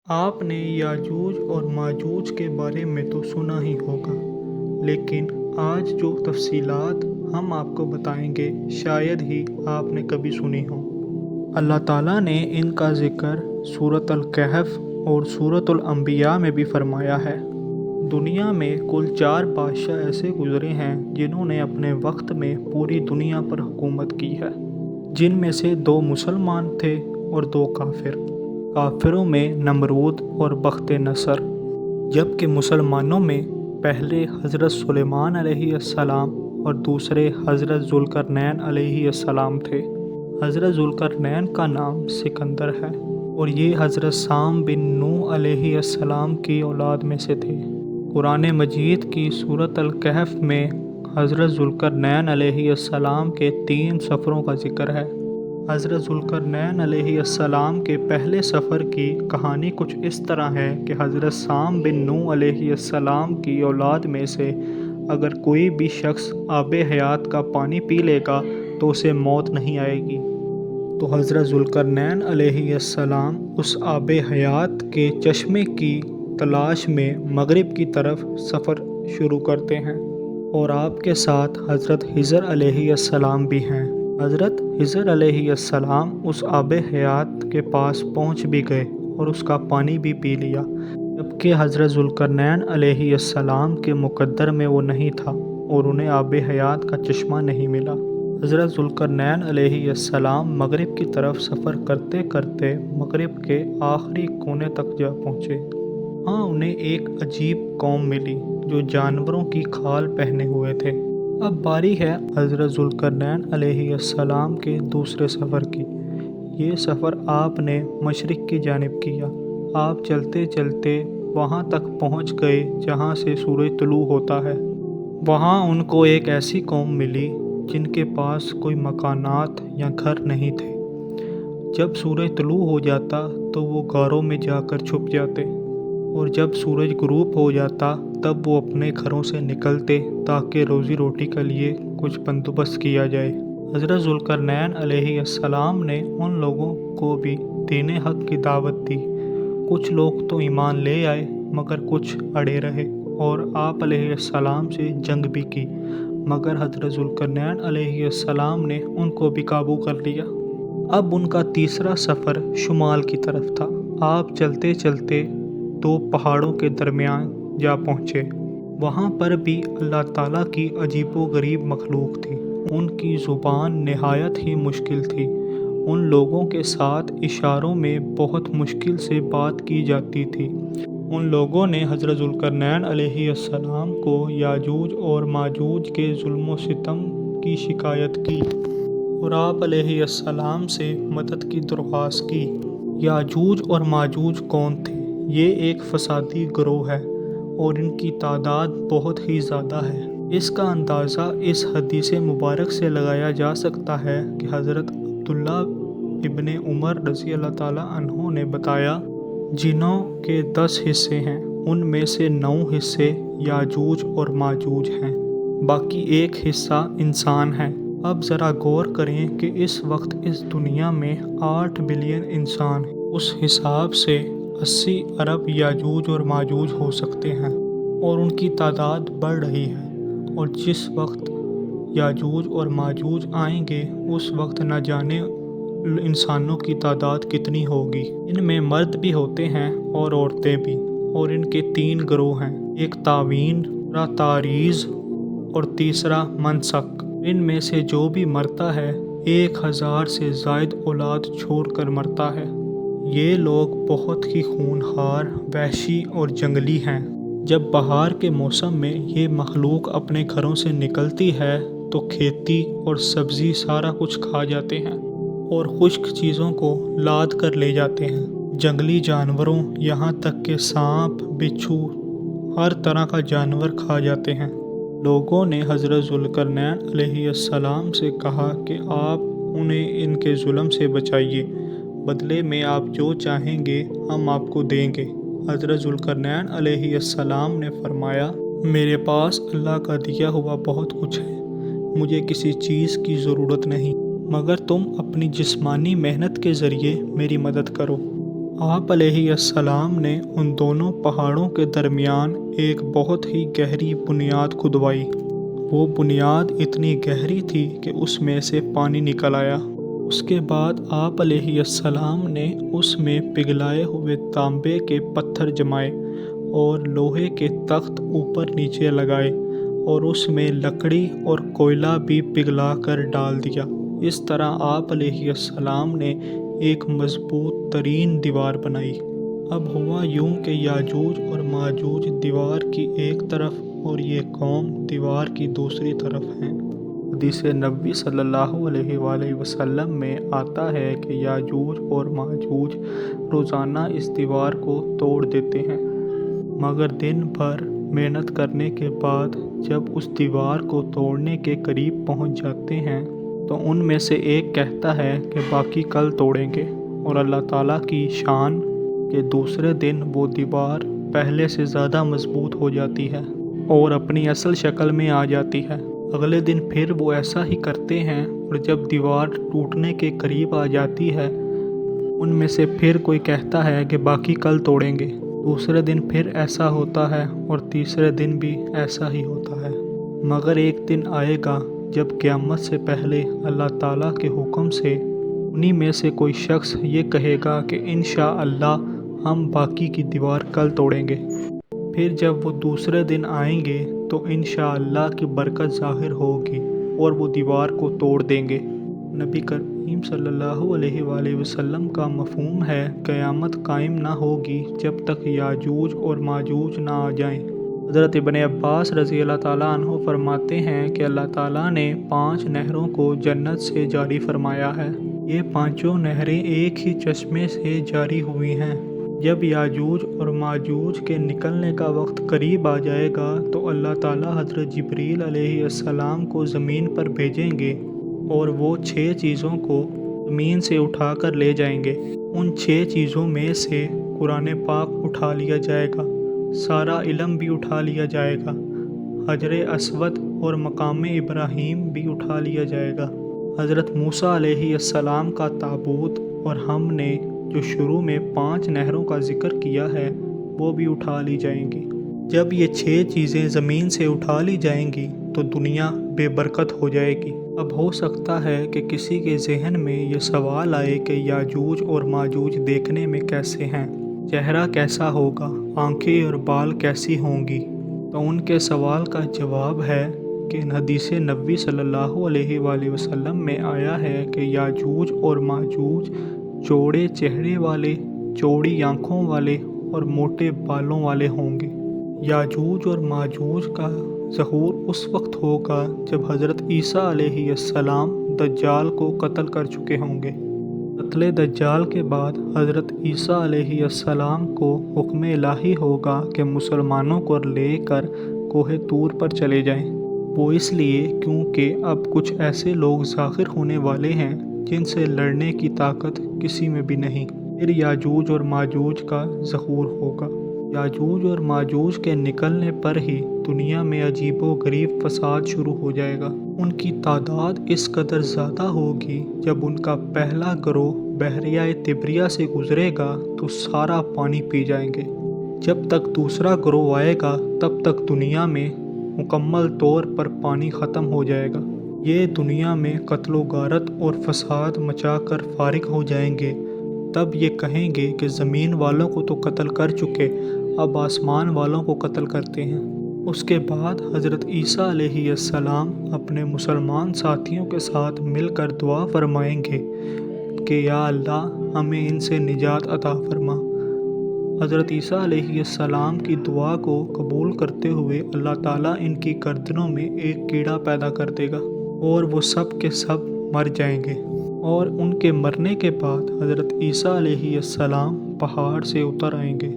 آپ نے یاجوج اور ماجوج کے بارے میں تو سنا ہی ہوگا، لیکن آج جو تفصیلات ہم آپ کو بتائیں گے شاید ہی آپ نے کبھی سنی ہوں۔ اللہ تعالیٰ نے ان کا ذکر سورۃ الکہف اور سورۃ الانبیاء میں بھی فرمایا ہے۔ دنیا میں کل 4 بادشاہ ایسے گزرے ہیں جنہوں نے اپنے وقت میں پوری دنیا پر حکومت کی ہے، جن میں سے 2 مسلمان تھے اور 2 کافر۔ کافروں میں نمرود اور بخت نصر، جبکہ مسلمانوں میں پہلے حضرت سلیمان علیہ السلام اور دوسرے حضرت ذوالقرنین علیہ السلام تھے۔ حضرت ذوالقرنین کا نام سکندر ہے اور یہ حضرت سام بن نوح علیہ السلام کی اولاد میں سے تھے۔ قرآن مجید کی سورۃ الکہف میں حضرت ذوالقرنین علیہ السلام کے 3 سفروں کا ذکر ہے۔ حضرت ذوالقرنین علیہ السلام کے پہلے سفر کی کہانی کچھ اس طرح ہے کہ حضرت سام بن نوح علیہ السلام کی اولاد میں سے اگر کوئی بھی شخص آب حیات کا پانی پی لے گا تو اسے موت نہیں آئے گی۔ تو حضرت ذوالقرنین علیہ السلام اس آب حیات کے چشمے کی تلاش میں مغرب کی طرف سفر شروع کرتے ہیں، اور آپ کے ساتھ حضرت خضر علیہ السلام بھی ہیں۔ حضرت خضر علیہ السلام اس آب حیات کے پاس پہنچ بھی گئے اور اس کا پانی بھی پی لیا، جبکہ حضرت ذوالقرنین علیہ السلام کے مقدر میں وہ نہیں تھا اور انہیں آب حیات کا چشمہ نہیں ملا۔ حضرت ذوالقرنین علیہ السلام مغرب کی طرف سفر کرتے کرتے مغرب کے آخری کونے تک جا پہنچے۔ وہاں انہیں ایک عجیب قوم ملی جو جانوروں کی کھال پہنے ہوئے تھے۔ اب باری ہے حضرت ذوالقرنین علیہ السلام کے دوسرے سفر کی۔ یہ سفر آپ نے مشرق کی جانب کیا۔ آپ چلتے چلتے وہاں تک پہنچ گئے جہاں سے سورج طلوع ہوتا ہے۔ وہاں ان کو ایک ایسی قوم ملی جن کے پاس کوئی مکانات یا گھر نہیں تھے۔ جب سورج طلوع ہو جاتا تو وہ غاروں میں جا کر چھپ جاتے، اور جب سورج غروب ہو جاتا تب وہ اپنے گھروں سے نکلتے تاکہ روزی روٹی کے لیے کچھ بندوبست کیا جائے۔ حضرت ذوالقرنین علیہ السلام نے ان لوگوں کو بھی دین حق کی دعوت دی۔ کچھ لوگ تو ایمان لے آئے مگر کچھ اڑے رہے اور آپ علیہ السلام سے جنگ بھی کی، مگر حضرت ذوالقرنین علیہ السلام نے ان کو بھی قابو کر لیا۔ اب ان کا تیسرا سفر شمال کی طرف تھا۔ آپ چلتے چلتے 2 پہاڑوں کے درمیان جا پہنچے۔ وہاں پر بھی اللہ تعالیٰ کی عجیب و غریب مخلوق تھی۔ ان کی زبان نہایت ہی مشکل تھی۔ ان لوگوں کے ساتھ اشاروں میں بہت مشکل سے بات کی جاتی تھی۔ ان لوگوں نے حضرت ذوالقرنین علیہ السلام کو یاجوج اور ماجوج کے ظلم و ستم کی شکایت کی اور آپ علیہ السلام سے مدد کی درخواست کی۔ یاجوج اور ماجوج کون تھے؟ یہ ایک فسادی گروہ ہے اور ان کی تعداد بہت ہی زیادہ ہے۔ اس کا اندازہ اس حدیث مبارک سے لگایا جا سکتا ہے کہ حضرت عبداللہ ابن عمر رضی اللہ تعالیٰ عنہ نے بتایا، جنوں کے 10 حصے ہیں ان میں سے 9 حصے یاجوج اور ماجوج ہیں، باقی 1 حصہ انسان ہیں۔ اب ذرا غور کریں کہ اس وقت اس دنیا میں 8 بلین انسان ہیں۔ اس حساب سے 80 ارب یاجوج اور ماجوج ہو سکتے ہیں، اور ان کی تعداد بڑھ رہی ہے، اور جس وقت یاجوج اور ماجوج آئیں گے اس وقت نہ جانے انسانوں کی تعداد کتنی ہوگی۔ ان میں مرد بھی ہوتے ہیں اور عورتیں بھی، اور ان کے 3 گروہ ہیں، ایک تعوین، دوسرا تاریز اور تیسرا منسک۔ ان میں سے جو بھی مرتا ہے 1000 سے زائد اولاد چھوڑ کر مرتا ہے۔ یہ لوگ بہت ہی خونخوار، وحشی اور جنگلی ہیں۔ جب بہار کے موسم میں یہ مخلوق اپنے گھروں سے نکلتی ہے تو کھیتی اور سبزی سارا کچھ کھا جاتے ہیں اور خشک چیزوں کو لاد کر لے جاتے ہیں۔ جنگلی جانوروں یہاں تک کہ سانپ، بچھو، ہر طرح کا جانور کھا جاتے ہیں۔ لوگوں نے حضرت ذوالقرنین علیہ السلام سے کہا کہ آپ انہیں ان کے ظلم سے بچائیے، بدلے میں آپ جو چاہیں گے ہم آپ کو دیں گے۔ حضرت ذوالقرنین علیہ السلام نے فرمایا، میرے پاس اللہ کا دیا ہوا بہت کچھ ہے، مجھے کسی چیز کی ضرورت نہیں، مگر تم اپنی جسمانی محنت کے ذریعے میری مدد کرو۔ آپ علیہ السلام نے ان دونوں پہاڑوں کے درمیان ایک بہت ہی گہری بنیاد کھدوائی۔ وہ بنیاد اتنی گہری تھی کہ اس میں سے پانی نکل آیا۔ اس کے بعد آپ علیہ السلام نے اس میں پگھلائے ہوئے تانبے کے پتھر جمائے اور لوہے کے تخت اوپر نیچے لگائے اور اس میں لکڑی اور کوئلہ بھی پگھلا کر ڈال دیا۔ اس طرح آپ علیہ السلام نے ایک مضبوط ترین دیوار بنائی۔ اب ہوا یوں کہ یاجوج اور ماجوج دیوار کی ایک طرف اور یہ قوم دیوار کی دوسری طرف ہیں۔ حدیث نبوی صلی اللہ علیہ وآلہ وسلم میں آتا ہے کہ یاجوج اور ماجوج روزانہ اس دیوار کو توڑ دیتے ہیں، مگر دن بھر محنت کرنے کے بعد جب اس دیوار کو توڑنے کے قریب پہنچ جاتے ہیں تو ان میں سے ایک کہتا ہے کہ باقی کل توڑیں گے، اور اللہ تعالیٰ کی شان کہ دوسرے دن وہ دیوار پہلے سے زیادہ مضبوط ہو جاتی ہے اور اپنی اصل شکل میں آ جاتی ہے۔ اگلے دن پھر وہ ایسا ہی کرتے ہیں، اور جب دیوار ٹوٹنے کے قریب آ جاتی ہے ان میں سے پھر کوئی کہتا ہے کہ باقی کل توڑیں گے۔ دوسرے دن پھر ایسا ہوتا ہے اور تیسرے دن بھی ایسا ہی ہوتا ہے، مگر ایک دن آئے گا جب قیامت سے پہلے اللہ تعالیٰ کے حکم سے انہی میں سے کوئی شخص یہ کہے گا کہ انشاءاللہ ہم باقی کی دیوار کل توڑیں گے۔ پھر جب وہ دوسرے دن آئیں گے تو انشاءاللہ کی برکت ظاہر ہوگی اور وہ دیوار کو توڑ دیں گے۔ نبی کریم صلی اللہ علیہ وآلہ وسلم کا مفہوم ہے قیامت قائم نہ ہوگی جب تک یاجوج اور ماجوج نہ آ جائیں۔ حضرت ابن عباس رضی اللہ تعالیٰ عنہ فرماتے ہیں کہ اللہ تعالیٰ نے 5 نہروں کو جنت سے جاری فرمایا ہے۔ یہ 5 نہریں ایک ہی چشمے سے جاری ہوئی ہیں۔ جب یاجوج اور ماجوج کے نکلنے کا وقت قریب آ جائے گا تو اللہ تعالیٰ حضرت جبریل علیہ السلام کو زمین پر بھیجیں گے اور وہ 6 چیزوں کو زمین سے اٹھا کر لے جائیں گے۔ ان 6 چیزوں میں سے قرآن پاک اٹھا لیا جائے گا، سارا علم بھی اٹھا لیا جائے گا، حجر اسود اور مقام ابراہیم بھی اٹھا لیا جائے گا، حضرت موسیٰ علیہ السلام کا تابوت، اور ہم نے جو شروع میں 5 نہروں کا ذکر کیا ہے وہ بھی اٹھا لی جائیں گی۔ جب یہ 6 چیزیں زمین سے اٹھا لی جائیں گی تو دنیا بے برکت ہو جائے گی۔ اب ہو سکتا ہے کہ کسی کے ذہن میں یہ سوال آئے کہ یاجوج اور ماجوج دیکھنے میں کیسے ہیں، چہرہ کیسا ہوگا، آنکھیں اور بال کیسی ہوں گی؟ تو ان کے سوال کا جواب ہے کہ حدیث نبوی صلی اللہ علیہ وآلہ وسلم میں آیا ہے کہ یاجوج اور ماجوج چوڑے چہرے والے، چوڑی آنکھوں والے اور موٹے بالوں والے ہوں گے۔ یاجوج اور ماجوج کا ظہور اس وقت ہوگا جب حضرت عیسیٰ علیہ السلام دجال کو قتل کر چکے ہوں گے۔ قتل دجال کے بعد حضرت عیسیٰ علیہ السلام کو حکم الہی ہوگا کہ مسلمانوں کو لے کر کوہ طور پر چلے جائیں۔ وہ اس لیے کیونکہ اب کچھ ایسے لوگ ظاہر ہونے والے ہیں جن سے لڑنے کی طاقت کسی میں بھی نہیں۔ پھر یاجوج اور ماجوج کا ظہور ہوگا۔ یاجوج اور ماجوج کے نکلنے پر ہی دنیا میں عجیب و غریب فساد شروع ہو جائے گا۔ ان کی تعداد اس قدر زیادہ ہوگی جب ان کا پہلا گروہ بحیرہ طبریہ سے گزرے گا تو سارا پانی پی جائیں گے۔ جب تک دوسرا گروہ آئے گا تب تک دنیا میں مکمل طور پر پانی ختم ہو جائے گا۔ یہ دنیا میں قتل و غارت اور فساد مچا کر فارغ ہو جائیں گے۔ تب یہ کہیں گے کہ زمین والوں کو تو قتل کر چکے، اب آسمان والوں کو قتل کرتے ہیں۔ اس کے بعد حضرت عیسیٰ علیہ السلام اپنے مسلمان ساتھیوں کے ساتھ مل کر دعا فرمائیں گے کہ یا اللہ ہمیں ان سے نجات عطا فرما۔ حضرت عیسیٰ علیہ السلام کی دعا کو قبول کرتے ہوئے اللہ تعالیٰ ان کی گردنوں میں ایک کیڑا پیدا کر دے گا اور وہ سب کے سب مر جائیں گے، اور ان کے مرنے کے بعد حضرت عیسیٰ علیہ السلام پہاڑ سے اتر آئیں گے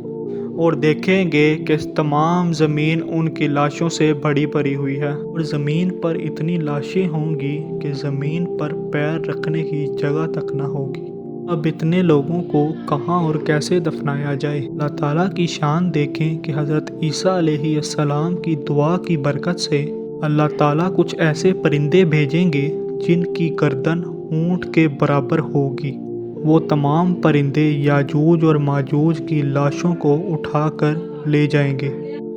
اور دیکھیں گے کہ تمام زمین ان کی لاشوں سے بھری پڑی ہوئی ہے، اور زمین پر اتنی لاشیں ہوں گی کہ زمین پر پیر رکھنے کی جگہ تک نہ ہوگی۔ اب اتنے لوگوں کو کہاں اور کیسے دفنایا جائے؟ اللہ تعالیٰ کی شان دیکھیں کہ حضرت عیسیٰ علیہ السلام کی دعا کی برکت سے اللہ تعالیٰ کچھ ایسے پرندے بھیجیں گے جن کی گردن اونٹ کے برابر ہوگی، وہ تمام پرندے یاجوج اور ماجوج کی لاشوں کو اٹھا کر لے جائیں گے۔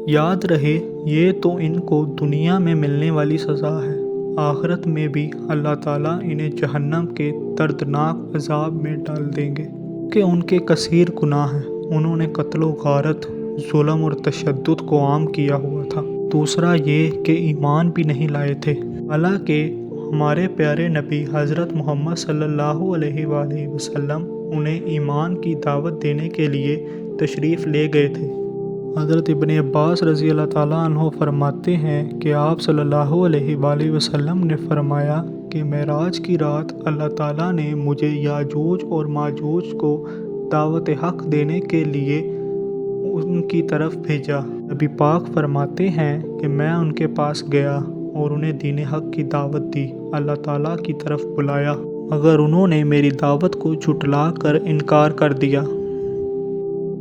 یاد رہے یہ تو ان کو دنیا میں ملنے والی سزا ہے، آخرت میں بھی اللہ تعالیٰ انہیں جہنم کے دردناک عذاب میں ڈال دیں گے کہ ان کے کثیر گناہ ہیں۔ انہوں نے قتل و غارت، ظلم اور تشدد کو عام کیا ہوا تھا۔ دوسرا یہ کہ ایمان بھی نہیں لائے تھے، حالانکہ ہمارے پیارے نبی حضرت محمد صلی اللہ علیہ وآلہ وسلم انہیں ایمان کی دعوت دینے کے لیے تشریف لے گئے تھے۔ حضرت ابن عباس رضی اللہ تعالیٰ عنہ فرماتے ہیں کہ آپ صلی اللہ علیہ وآلہ وسلم نے فرمایا کہ معراج کی رات اللہ تعالیٰ نے مجھے یاجوج اور ماجوج کو دعوت حق دینے کے لیے ان کی طرف بھیجا۔ نبی پاک فرماتے ہیں کہ میں ان کے پاس گیا اور انہیں دین حق کی دعوت دی، اللہ تعالیٰ کی طرف بلایا، مگر انہوں نے میری دعوت کو جھٹلا کر انکار کر دیا۔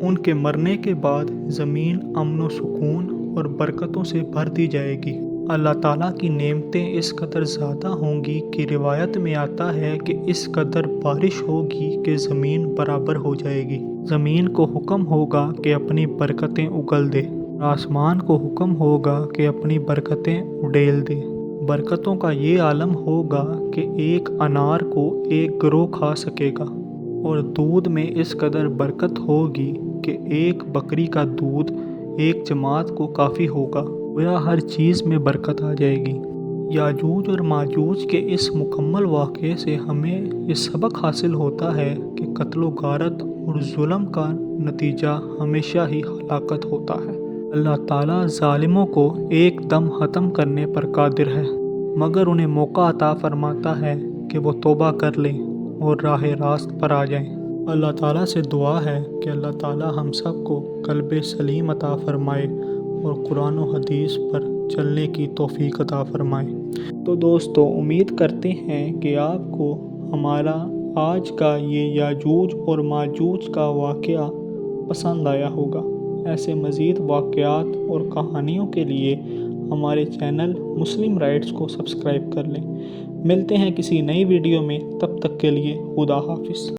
ان کے مرنے کے بعد زمین امن و سکون اور برکتوں سے بھر دی جائے گی۔ اللہ تعالیٰ کی نعمتیں اس قدر زیادہ ہوں گی کہ روایت میں آتا ہے کہ اس قدر بارش ہوگی کہ زمین برابر ہو جائے گی۔ زمین کو حکم ہوگا کہ اپنی برکتیں اگل دے، آسمان کو حکم ہوگا کہ اپنی برکتیں اڈیل دے۔ برکتوں کا یہ عالم ہوگا کہ ایک انار کو ایک گروہ کھا سکے گا، اور دودھ میں اس قدر برکت ہوگی کہ ایک بکری کا دودھ ایک جماعت کو کافی ہوگا، گویا ہر چیز میں برکت آ جائے گی۔ یاجوج اور ماجوج کے اس مکمل واقعے سے ہمیں یہ سبق حاصل ہوتا ہے کہ قتل و غارت اور ظلم کا نتیجہ ہمیشہ ہی ہلاکت ہوتا ہے۔ اللہ تعالیٰ ظالموں کو ایک دم ختم کرنے پر قادر ہے، مگر انہیں موقع عطا فرماتا ہے کہ وہ توبہ کر لیں اور راہ راست پر آ جائیں۔ اللہ تعالیٰ سے دعا ہے کہ اللہ تعالیٰ ہم سب کو قلب سلیم عطا فرمائے اور قرآن و حدیث پر چلنے کی توفیق عطا فرمائے۔ تو دوستو، امید کرتے ہیں کہ آپ کو ہمارا آج کا یہ یاجوج اور ماجوج کا واقعہ پسند آیا ہوگا۔ ایسے مزید واقعات اور کہانیوں کے لیے ہمارے چینل مسلم رائٹس کو سبسکرائب کر لیں۔ ملتے ہیں کسی نئی ویڈیو میں، تب تک کے لیے خدا حافظ۔